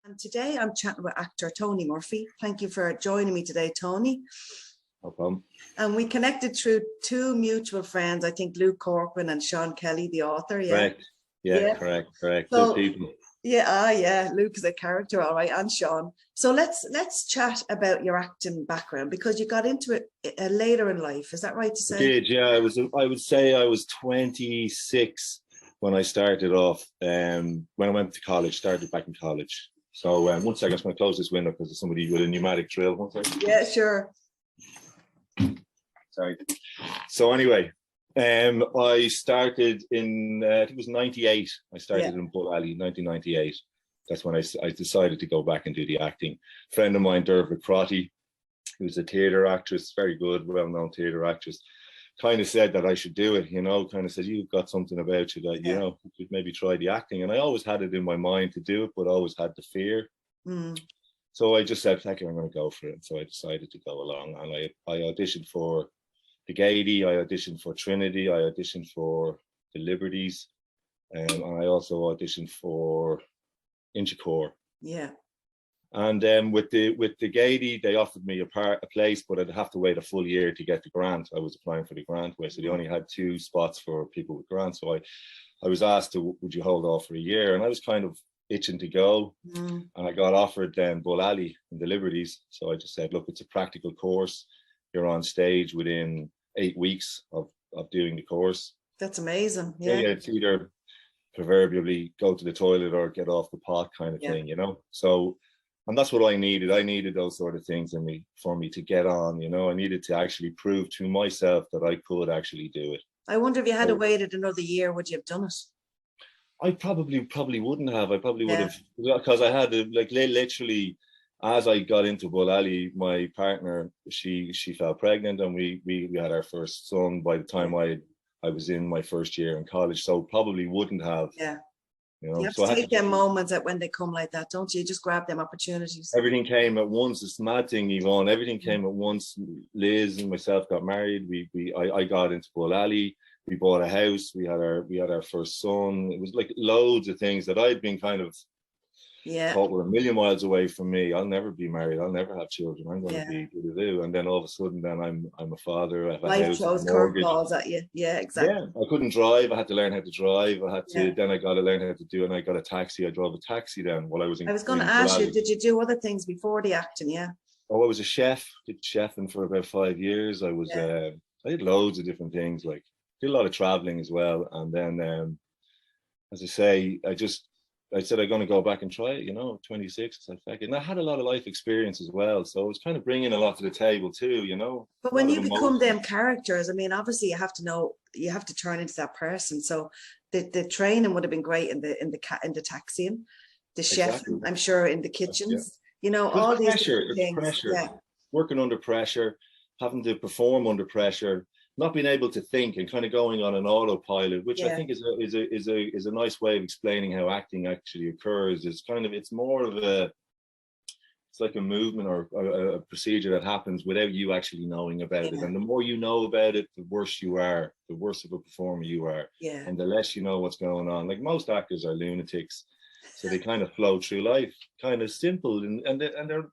And today I'm chatting with actor Tony Murphy. Thank you for joining me today, Tony. No problem. And we connected through two mutual friends, I think Luke Corcoran and Sean Kelly, the author. Yeah. Correct. Yeah. Correct. So, Good people. Yeah. Luke is a character, all right, and Sean. So let's chat about your acting background, because you got into it later in life. Is that right to say? I did, yeah. I would say I was 26 when I started off. When I went to college, started back in college. So one second, I'm just going to close this window because there's somebody with a pneumatic drill. One second. Yeah, sure. Sorry. So anyway, I started in, I think it was 98. I started in Bull Alley, 1998. That's when I decided to go back and do the acting. A friend of mine, Dervla Crotty, who's a theatre actress, very good, well-known theatre actress, kind of said that I should do it, kind of said, you've got something about you that, you could maybe try the acting. And I always had it in my mind to do it, but always had the fear. So I just said, heck, I'm going to go for it. And so I decided to go along, and I auditioned for the Gaiety, I auditioned for Trinity, I auditioned for the Liberties, and I also auditioned for Inchicore. Yeah. And with the Gaiety, they offered me a place, but I'd have to wait a full year to get the grant. I was applying for the grant, so they only had 2 spots for people with grants. So I was asked would you hold off for a year? And I was kind of itching to go. And I got offered then Bull Alley in the Liberties. So I just said, look, it's a practical course. You're on stage within 8 weeks of doing the course. That's amazing. Yeah, it's either proverbially go to the toilet or get off the pot kind of thing, So, and that's what I needed. I needed those sort of things in me for me to get on, I needed to actually prove to myself that I could actually do it. I wonder if you had waited another year, would you have done it? I probably wouldn't have. I probably would have, because I had to, literally, as I got into Bull Alley, my partner, she fell pregnant, and we had our first son by the time I was in my first year in college. So probably wouldn't have. Yeah. You have to take them moments that when they come like that, don't you? Just grab them opportunities. Everything came at once. It's the mad thing, Yvonne. Everything came at once. Liz and myself got married. I got into Bull Alley. We bought a house. We had our first son. It was like loads of things that I'd been kind of thought were a million miles away from me. I'll never be married. I'll never have children. I'm going to be do. And then all of a sudden, then I'm a father. I have a life house, throws curveballs at you. Yeah, exactly. Yeah, I couldn't drive. I had to learn how to drive. Then I got to learn how to do. And I got a taxi. I drove a taxi then while I was in. I was going to ask you, did you do other things before the acting? Yeah. Oh, I was a chef. Did chefing for about 5 years. I was. I did loads of different things. Like did a lot of traveling as well. And then, as I say, I said, I'm going to go back and try it, 26. And I had a lot of life experience as well. So I was kind of bringing a lot to the table too, But when you become them characters, I mean, obviously you have to know, you have to turn into that person. So the training would have been great in the taxiing, the chef, I'm sure, in the kitchens, all these things. Pressure, working under pressure, having to perform under pressure, not being able to think and kind of going on an autopilot, which I think is a nice way of explaining how acting actually occurs. It's more of it's like a movement or a procedure that happens without you actually knowing about it. And the more you know about it, the worse you are, the worse of a performer you are. Yeah. And the less you know what's going on. Like most actors are lunatics, so they kind of flow through life, kind of simple, and they're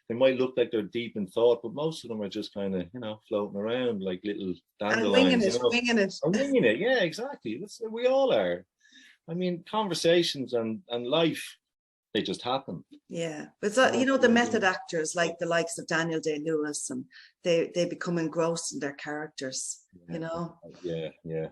they might look like they're deep in thought, but most of them are just kind of, floating around like little dandelions. Winging it. Winging it, yeah, exactly. We all are. I mean, conversations and life, they just happen. Yeah, but the method actors, like the likes of Daniel Day-Lewis, and they become engrossed in their characters. Yeah.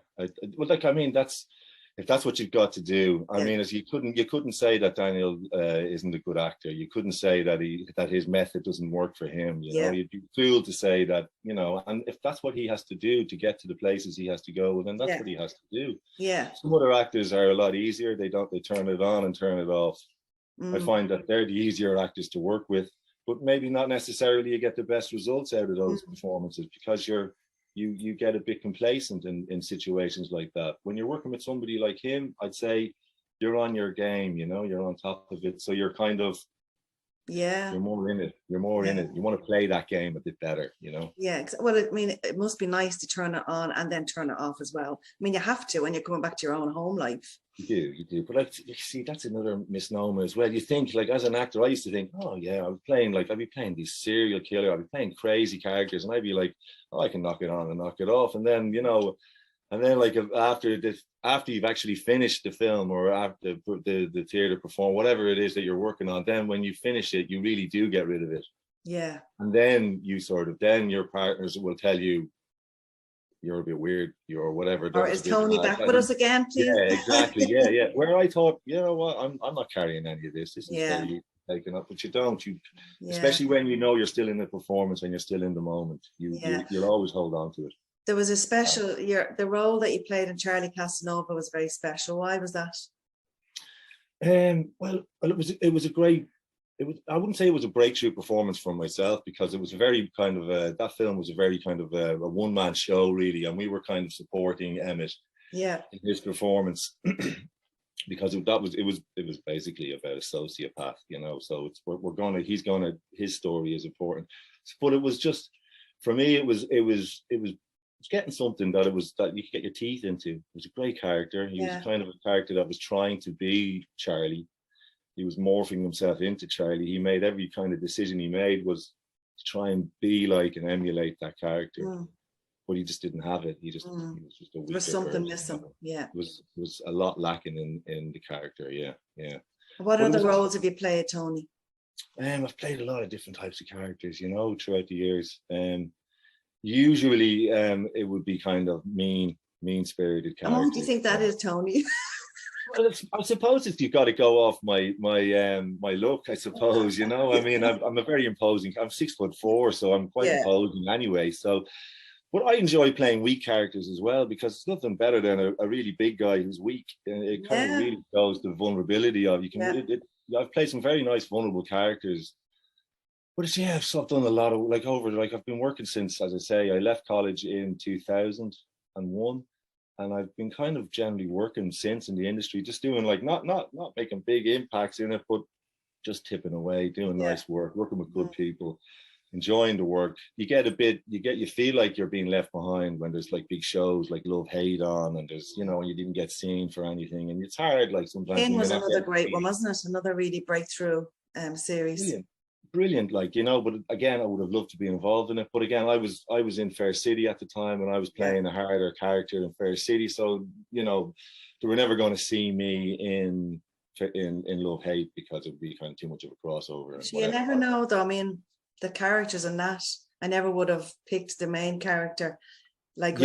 If that's what you've got to do, I mean, as you couldn't say that Daniel isn't a good actor. You couldn't say that his method doesn't work for him. You'd be fool to say that. And if that's what he has to do to get to the places he has to go, then that's what he has to do. Yeah. Some other actors are a lot easier. They turn it on and turn it off. I find that they're the easier actors to work with, but maybe not necessarily you get the best results out of those performances, because you get a bit complacent in situations like that. When you're working with somebody like him, I'd say you're on your game, you're on top of it. So you're kind of Yeah. You're more in it. You're more in it. You want to play that game a bit better, you know? Yeah. Well, I mean, it must be nice to turn it on and then turn it off as well. I mean, you have to when you're coming back to your own home life. You do. But like, you see, that's another misnomer as well. You think, like, as an actor, I used to think, oh yeah, I'd be playing these serial killer, I'd be playing crazy characters, and I'd be like, oh, I can knock it on and knock it off. And then, you know, and then like after you've actually finished the film, or after the theater perform, whatever it is that you're working on, then when you finish it, you really do get rid of it. Yeah. And then then your partners will tell you, you're a bit weird, or whatever. Or is Tony back with us again, please? Yeah, exactly. Yeah. Where I thought, you know what, I'm not carrying any of this. This is very taken up, but you don't. Especially when you know you're still in the performance and you're still in the moment. You'll always hold on to it. There was a special, the role that you played in Charlie Casanova was very special. Why was that? Well, it was a great. I wouldn't say it was a breakthrough performance for myself, because it was a very kind of that film was a very kind of a one-man show, really, and we were kind of supporting Emmett in his performance because it was basically about a sociopath, you know. So his story is important, but it was just, for me, it was getting something that you could get your teeth into. It was a great character. He was kind of a character that was trying to be Charlie. He was morphing himself into Charlie. He made every kind of decision he made was to try and be like and emulate that character, but he just didn't have it. He was just a weaker. There was something person. missing. Yeah, it was a lot lacking in the character. Yeah. What other roles have you played, Tony? I've played a lot of different types of characters, you know, throughout the years. Usually, it would be kind of mean-spirited characters. And what do you think that is, Tony? Well, I suppose you've got to go off my look, I suppose, you know. I mean, I'm a very imposing. I'm 6'4", so I'm quite imposing anyway. So, but I enjoy playing weak characters as well, because it's nothing better than a really big guy who's weak. And it kind of really shows the vulnerability of you. I've played some very nice vulnerable characters. But I've done a lot of I've been working since, as I say, I left college in 2001. And I've been kind of generally working since in the industry, just doing not making big impacts in it, but just tipping away, doing nice work, working with good people, enjoying the work. You feel like you're being left behind when there's like big shows like Love Hate on, and there's, you know, you didn't get seen for anything, and it's hard. Like sometimes. King was another great one, wasn't it? Another really breakthrough series. Brilliant, like, you know. But again, I would have loved to be involved in it. But again, I was in Fair City at the time, and I was playing a harder character in Fair City. So, you know, they were never going to see me in Love Hate, because it would be kind of too much of a crossover. So you never know, though. I mean, the characters in that, I never would have picked the main character. Like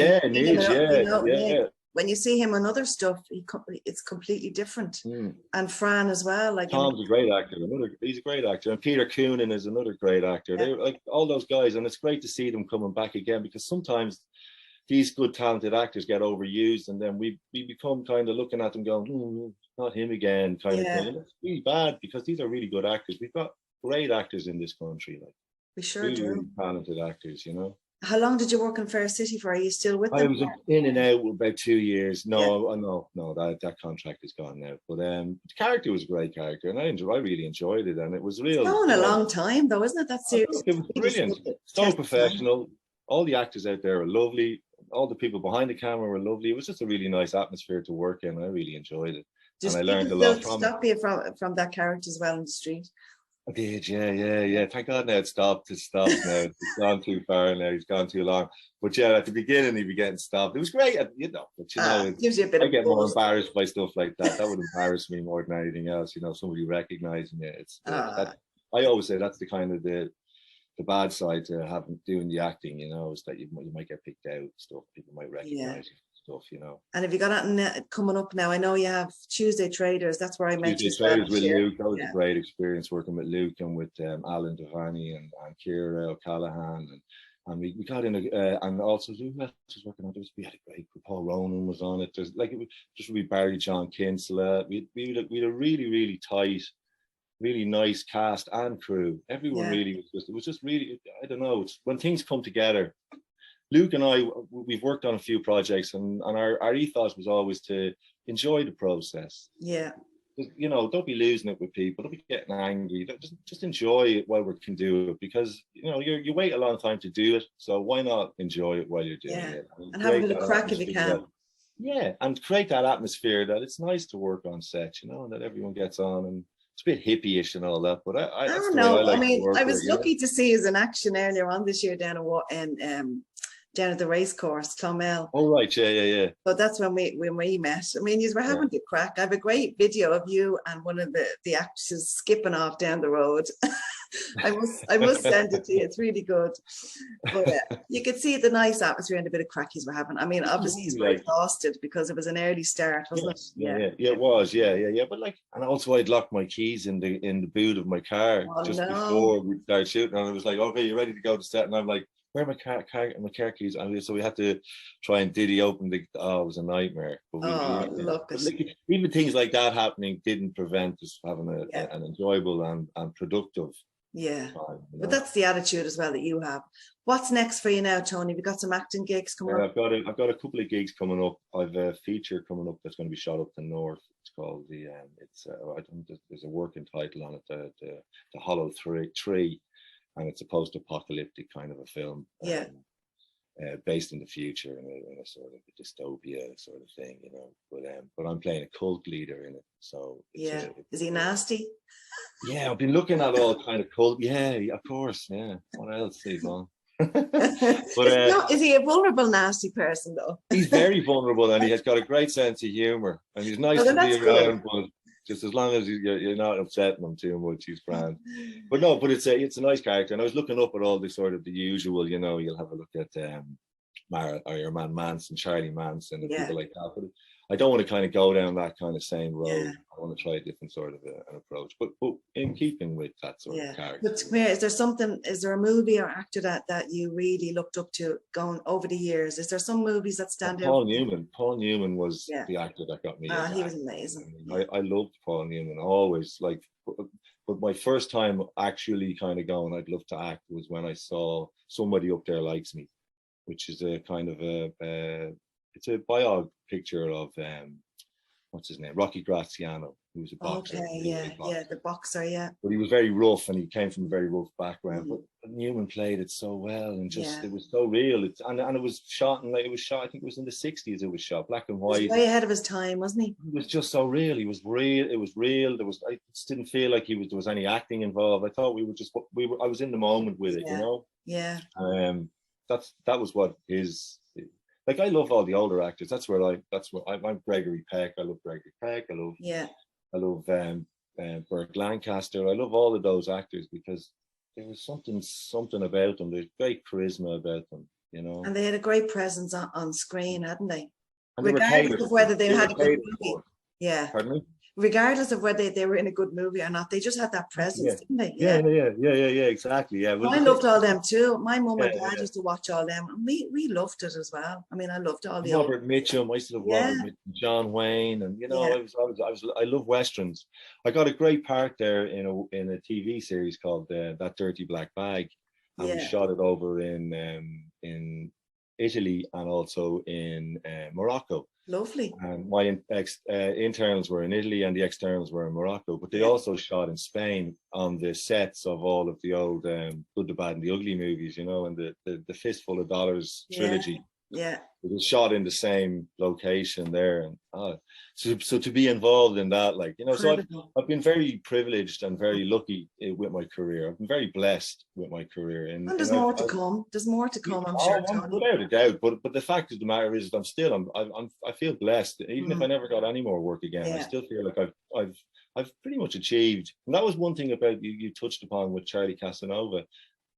when you see him on other stuff, it's completely different. And Fran as well. Like Tom's a great actor. He's a great actor, and Peter Coonan is another great actor. They're like all those guys, and it's great to see them coming back again, because sometimes these good talented actors get overused, and then we become kind of looking at them going, not him again, kind of thing. And it's really bad, because these are really good actors. We've got great actors in this country, like we sure really, do. really talented actors, you know. How long did you work in Fair City for? Are you still with them? I was in and out about 2 years. No, that contract is gone now. But the character was a great character, and I really enjoyed it, and it was real. It's gone a long time, though, isn't it? That series. It was brilliant. So professional. All the actors out there are lovely. All the people behind the camera were lovely. It was just a really nice atmosphere to work in. I really enjoyed it, and I learned a lot from it. Stop you from that character as well in the street. I did, yeah. Thank God now it stopped. It's stopped now. It's gone too far now. He's gone too long. But yeah, at the beginning he'd be getting stopped. It was great, you know. But you know, it gives you a bit I get more embarrassed by stuff like that. That would embarrass me more than anything else. You know, somebody recognizing it. I always say that's the kind of the bad side to doing the acting. You know, is that you might get picked out. Stuff people might recognize you. Stuff, you know. And have you got that coming up now? I know you have Tuesday Traders. That's where I met you. Tuesday Traders with Luke. That was a great experience working with Luke and with Alan Devaney and Ciara O'Callaghan, and we got in and also who else was working on this? We had a great group. Paul Ronan was on it. There's it was just really Barry John Kinsella. We had a really, really tight, really nice cast and crew. Everyone really was just really, I don't know. It's when things come together. Luke and I, we've worked on a few projects, and our ethos was always to enjoy the process. Yeah. you know, don't be losing it with people. Don't be getting angry. Just enjoy it while we can do it, because you know you wait a long time to do it. So why not enjoy it while you're doing it? And have a bit of crack if you can. Yeah, and create that atmosphere that it's nice to work on set, you know, and that everyone gets on, and it's a bit hippie-ish and all that. But I don't know. I mean, I was lucky to see us in action earlier on this year down at the race course, Clonmel. Oh right, yeah. But that's when we met. I mean, you were having the crack. I have a great video of you and one of the actresses skipping off down the road. I must send it to you. It's really good. But you could see the nice atmosphere and a bit of crack he's were having. I mean, obviously he's very exhausted because it was an early start, wasn't it? Yeah, it was. Yeah. But like, and also I'd locked my keys in the boot of my car before we started shooting, and I was like, okay, you ready to go to set? And I'm like, where are my car keys? And so we had to try and diddy open it was a nightmare. But even things like that happening didn't prevent us having an enjoyable and productive time, you know? But that's the attitude as well that you have. What's next for you now, Tony? Have you got some acting gigs coming up? I've got a couple of gigs coming up. I've a feature coming up that's going to be shot up the north. It's called there's a working title on it, the Hollow Tree. And it's a post-apocalyptic kind of a film, based in the future in a sort of a dystopia sort of thing, you know. But I'm playing a cult leader in it, so is he nasty? Yeah, I've been looking at all kind of cult. Yeah, of course. Yeah, what else, Yvonne? But is he a vulnerable, nasty person though? He's very vulnerable, and he has got a great sense of humor, and he's nice to be around. But just as long as you're not upsetting him too much, he's grand. But it's a nice character. And I was looking up at all the sort of the usual, you know, you'll have a look at your man Manson, Charlie Manson, and people like that. But I don't want to kind of go down that kind of same road. I want to try a different sort of an approach, but in keeping with that sort of character. But is there a movie or actor that you really looked up to going over the years? Is there some movies that stand out? Paul Newman was the actor that got me. He was amazing. I loved Paul Newman always. Like, but my first time actually kind of going, I'd love to act, was when I saw Somebody Up There Likes Me, which is a kind of it's a biog picture of what's his name, Rocky Graziano, who was a boxer. The boxer, But he was very rough, and he came from a very rough background. But Newman played it so well, and it was so real. And it was shot, I think it was in the 60s. It was shot black and white. He was way ahead of his time, wasn't he? He was just so real. He was real. It was real. I just didn't feel like there was any acting involved. I thought I was in the moment with it, you know. Yeah. That was what his. Like, I love all the older actors. I'm Gregory Peck. I love Gregory Peck. I love Burt Lancaster. I love all of those actors because there was something about them. There's great charisma about them, you know. And they had a great presence on screen, hadn't they? And regardless of whether they had a good movie. Yeah. Pardon me? Regardless of whether they were in a good movie or not, they just had that presence, didn't they? Yeah, exactly. Yeah. I loved all them too. My mum and dad used to watch all them, and we loved it as well. I mean, I loved all the Robert Mitchum. I used to love Robert Mitchum, John Wayne, and you know, I love westerns. I got a great part there in a TV series called That Dirty Black Bag, and we shot it over in Italy and also in Morocco. Lovely. And my internals were in Italy and the externals were in Morocco, but they also shot in Spain on the sets of all of the old Good, the Bad and the Ugly movies, you know, and the Fistful of Dollars trilogy. Yeah. It was shot in the same location there. And so to be involved in that, like, you know, so I've been very privileged and very lucky with my career. I've been very blessed with my career. And there's more to come. There's more to come, I'm sure, Tony. Without a doubt. But the fact of the matter is that I feel blessed. Even if I never got any more work again, I still feel like I've pretty much achieved. And that was one thing about you touched upon with Charlie Casanova.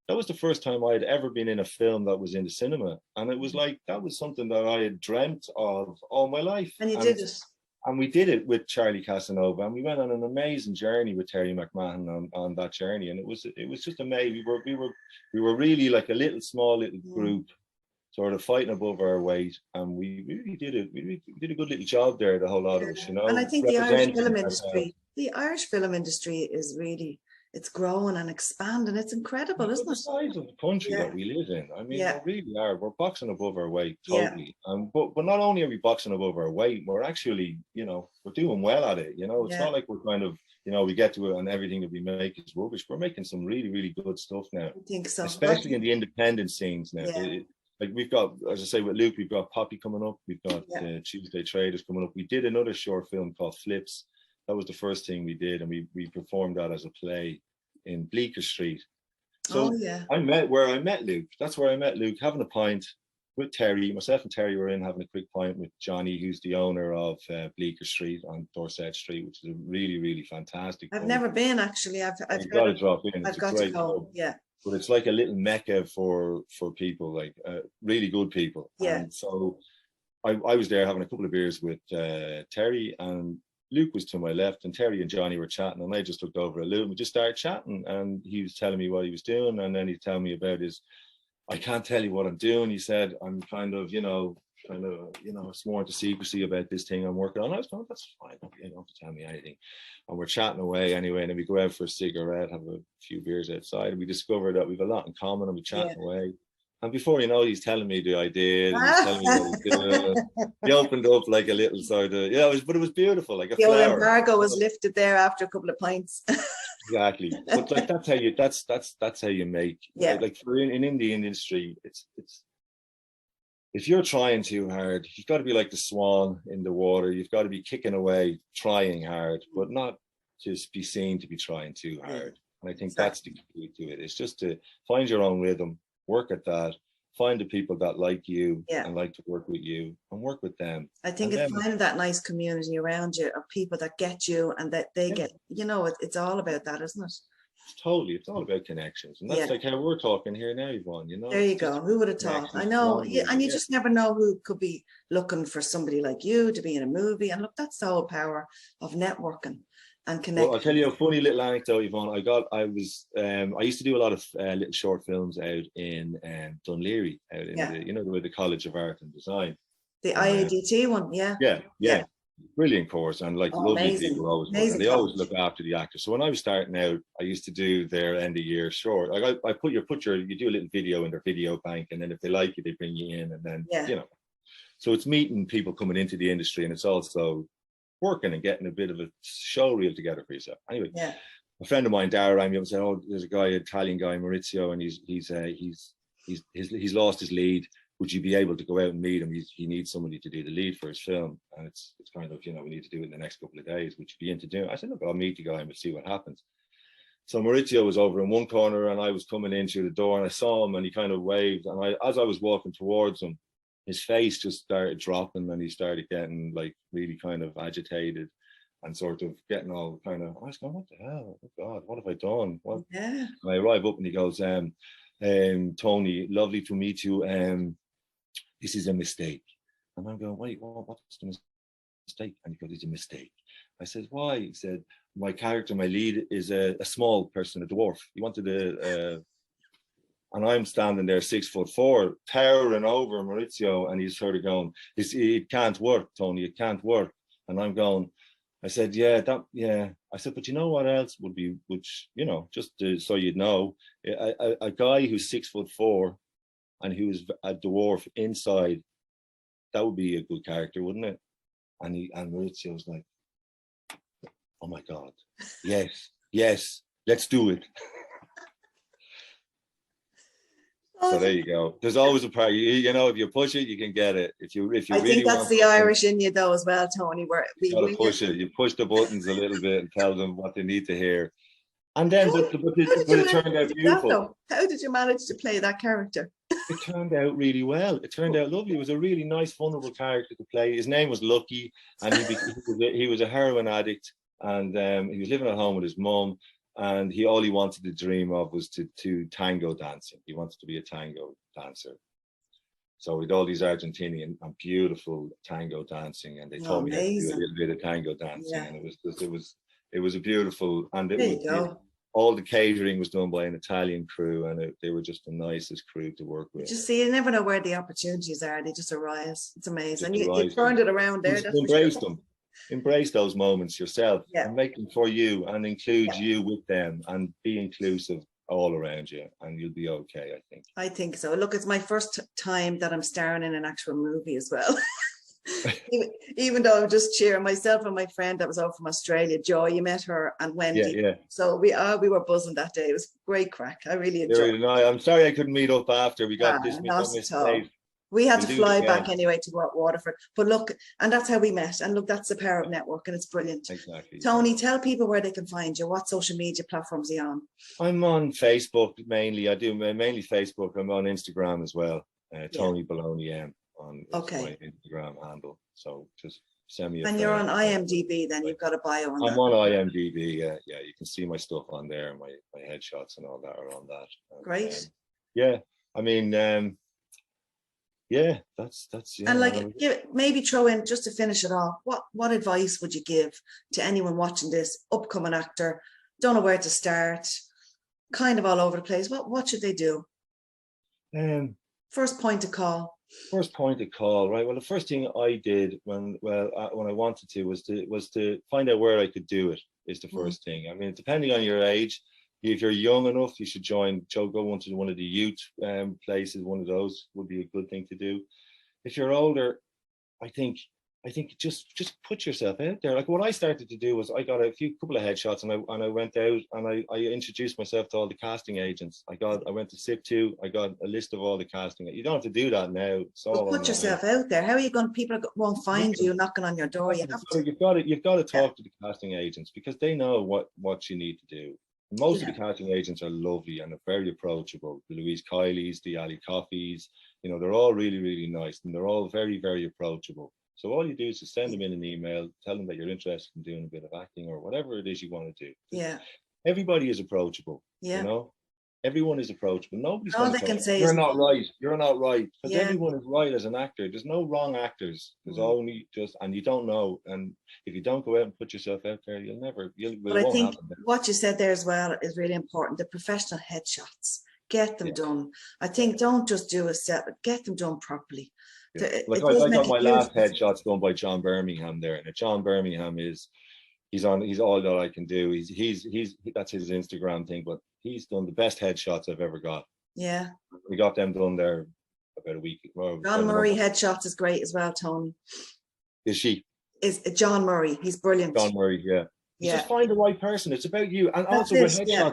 That was the first time I had ever been in a film that was in the cinema. And it was like, that was something that I had dreamt of all my life. And you did it. And we did it with Charlie Casanova. And we went on an amazing journey with Terry McMahon on that journey. And it was just amazing. We were really like a small little group, sort of fighting above our weight. And we really did it. We did a good little job there, the whole lot of us, you know. And I think the Irish film industry is it's growing and expanding. It's incredible, isn't the it? size of the country that we live in. I mean, Yeah. we really are. We're boxing above our weight, totally. But not only are we boxing above our weight, we're actually, you know, we're doing well at it. You know, it's not like we're kind of, you know, we get to it and everything that we make is rubbish. We're making some really, really good stuff now. I think so. Especially in the independent scenes now. Yeah. Like we've got, as I say with Luke, we've got Poppy coming up. We've got Tuesday Traders coming up. We did another short film called Flips. That was the first thing we did, and we performed that as a play in Bleecker Street. So I met Luke. That's where I met Luke, having a pint with Terry. Myself and Terry were in having a quick pint with Johnny, who's the owner of Bleecker Street on Dorset Street, which is a really, really fantastic. I've never been, actually. I've got to drop in. I've got to go. Yeah. But it's like a little mecca for people, like really good people. Yeah. And so I was there having a couple of beers with Terry, and Luke was to my left, and Terry and Johnny were chatting, and I just looked over at Luke and we just started chatting, and he was telling me what he was doing, and then he'd tell me about I can't tell you what I'm doing. He said, I'm kind of, sworn to secrecy about this thing I'm working on. I was going, that's fine, you don't have to tell me anything. And we're chatting away anyway, and then we go out for a cigarette, have a few beers outside, and we discover that we've a lot in common, and we chatting away. And before you know, he's telling me the idea, and he's telling me what he's doing. He opened up like a little sort of, but it was beautiful, like a flower. The embargo was lifted there after a couple of pints. Exactly. But like that's how you make. Like for in the industry, it's if you're trying too hard, you've got to be like the swan in the water. You've got to be kicking away, trying hard, but not just be seen to be trying too hard. And I think that's the key to it. It's just to find your own rhythm. Work at that, find the people that like you and like to work with you, and work with them. I think it's finding that nice community around you of people that get you and that they get, it's all about that, isn't it? Totally. It's all about connections. And that's like how we're talking here now, Yvonne, There you go. Who would have thought? I know. And you just never know who could be looking for somebody like you to be in a movie. And look, that's the whole power of networking. And connect. Well, I'll tell you a funny little anecdote, Yvonne. I used to do a lot of little short films out in Dunleary, out in the College of Art and Design. The IADT one, Yeah. Brilliant course, and like lovely people always. And they always look after the actors. So when I was starting out, I used to do their end of year short. Like you do a little video in their video bank, and then if they like you, they bring you in, and then So it's meeting people coming into the industry, and it's also working and getting a bit of a show reel together for yourself. Anyway, a friend of mine, Dara, rang me up and said, "Oh, there's a guy, an Italian guy, Maurizio, and he's lost his lead. Would you be able to go out and meet him? He needs somebody to do the lead for his film, and it's kind of we need to do it in the next couple of days. Would you be into doing it?" I said, "Look, I'll meet the guy and we'll see what happens." So Maurizio was over in one corner, and I was coming in through the door, and I saw him, and he kind of waved, and as I was walking towards him, his face just started dropping, and he started getting like really kind of agitated and sort of getting all kind of, I was going, what the hell? Oh God, what have I done? What? And I arrive up and he goes, Tony, lovely to meet you. This is a mistake. And I'm going, wait, what's the mistake? And he goes, it's a mistake. I said, why? He said, my character, my lead is a small person, a dwarf. He wanted and I'm standing there 6'4", towering over Maurizio, and he's sort of going, it can't work, Tony, it can't work. And I'm going, I said, I said, but you know what else would be, just so you'd know, a guy who's 6'4" and who's a dwarf inside, that would be a good character, wouldn't it? And Maurizio was like, oh my God, yes, let's do it. So there you go. There's always a part. If you push it, you can get it. If you I really think that's the Irish in you, though, as well, Tony. Where you gotta push it. You push the buttons a little bit and tell them what they need to hear. And then, but it turned out beautiful. How did you manage to play that character? It turned out really well. It turned out lovely. It was a really nice, vulnerable character to play. His name was Lucky, and he was a heroin addict, and he was living at home with his mum. And all he wanted to dream of was to tango dancing. He wanted to be a tango dancer. So with all these Argentinian and beautiful tango dancing, and they taught me how to do a little bit of tango dancing, and it was a beautiful. And all the catering was done by an Italian crew, and they were just the nicest crew to work with. Just see, you never know where the opportunities are; they just arise. It's amazing. And you turned it around there. Embrace them. embrace those moments yourself Yeah. and make them for you and include Yeah. you with them and be inclusive all around you, and you'll be okay, I think. I think so. Look, it's my first time that I'm starring in an actual movie as well. Even though I'm just cheering, myself and my friend that was over from Australia, Joy, you met her, and Wendy. Yeah. So we were buzzing that day. It was great crack. I really enjoyed it. I'm sorry I couldn't meet up after. We got this Not at all. We had to fly back anyway to Waterford. But look, and that's how we met. And look, that's the power of network, and it's brilliant. Exactly. Tony, tell people where they can find you. What social media platforms are you on? I'm on Facebook mainly. I do mainly Facebook. I'm on Instagram as well. Tony Baloney M on my Instagram handle. So just send me a And you're on IMDb, then you've got a bio on that. I'm on IMDb, yeah. You can see my stuff on there. My headshots and all that are on that. Great. I mean, that's and like maybe throw in, just to finish it off, what advice would you give to anyone watching this, upcoming actor, don't know where to start, kind of all over the place? What should they do? First point of call, right? Well, the first thing I did when I wanted to was to find out where I could do it. Is the first thing. I mean, depending on your age, if you're young enough, you should go into one of the youth places. One of those would be a good thing to do. If you're older, I think just put yourself out there. Like what I started to do was I got a couple of headshots and I went out and I introduced myself to all the casting agents. I went to SIP2. I got a list of all the casting. You don't have to do that now. Put yourself out there. How are you going? People won't find you knocking on your door. You've got to talk to the casting agents because they know what you need to do. Most of the casting agents are lovely and are very approachable. The Louise Kileys, the Ali Coffeys, they're all really, really nice and they're all very, very approachable. So all you do is just send them in an email, tell them that you're interested in doing a bit of acting or whatever it is you want to do. Yeah. Everybody is approachable. Yeah. Everyone is approachable. Nobody's all they can say you're not right. You're not right. Because yeah. everyone is right as an actor. There's no wrong actors. There's only and you don't know. And if you don't go out and put yourself out there, But I think what you said there as well is really important. The professional headshots. Get them done. I think don't just do a set, but get them done properly. Yeah. Like I got my last headshots done by John Birmingham there. And John Birmingham he's all that I can do. He's that's his Instagram thing, but he's done the best headshots I've ever got. Yeah. We got them done there about a week. John Murray headshots is great as well, Tony. Is John Murray. He's brilliant. John Murray, yeah. You just find the right person. It's about you. And that's also with headshots. Yeah.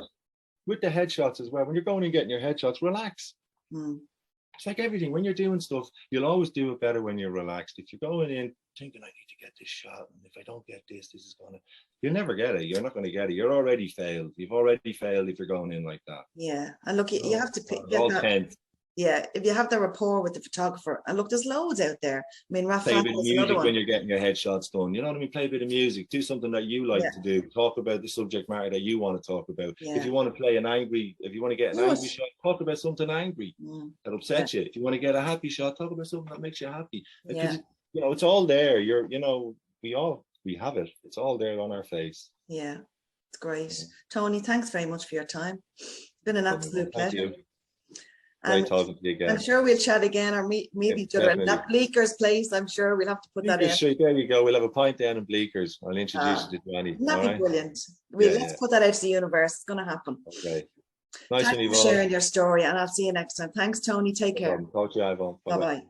With the headshots as well. When you're going and getting your headshots, relax. It's like everything. When you're doing stuff, you'll always do it better when you're relaxed. If you're going in thinking, I need to get this shot, and if I don't get this is gonna, you'll never get it. You're not going to get it. You're already failed. You've already failed if you're going in like that. Yeah, and look, you have to pick. Yeah, if you have the rapport with the photographer, and look, there's loads out there. I mean, Raphael, play a bit of music when you're getting your headshots done. You know what I mean? Play a bit of music. Do something that you like to do. Talk about the subject matter that you want to talk about. Yeah. If you want to get an angry shot, talk about something angry that upsets you. If you want to get a happy shot, talk about something that makes you happy. Because it's all there. We have it. It's all there on our face. Yeah, it's great. Yeah. Tony, thanks very much for your time. It's been an absolute pleasure. Thank you. Great talking to you again. I'm sure we'll chat again or meet each other at that Bleeker's place. I'm sure we'll have to put that in. Street, there you go. We'll have a pint down in Bleeker's. I'll introduce you to Johnny. That'd be brilliant. Let's put that out to the universe. It's going to happen. Okay. Nice Thanks for sharing your story, and I'll see you next time. Thanks, Tony. Take care. Talk to you, Ivan. Bye-bye.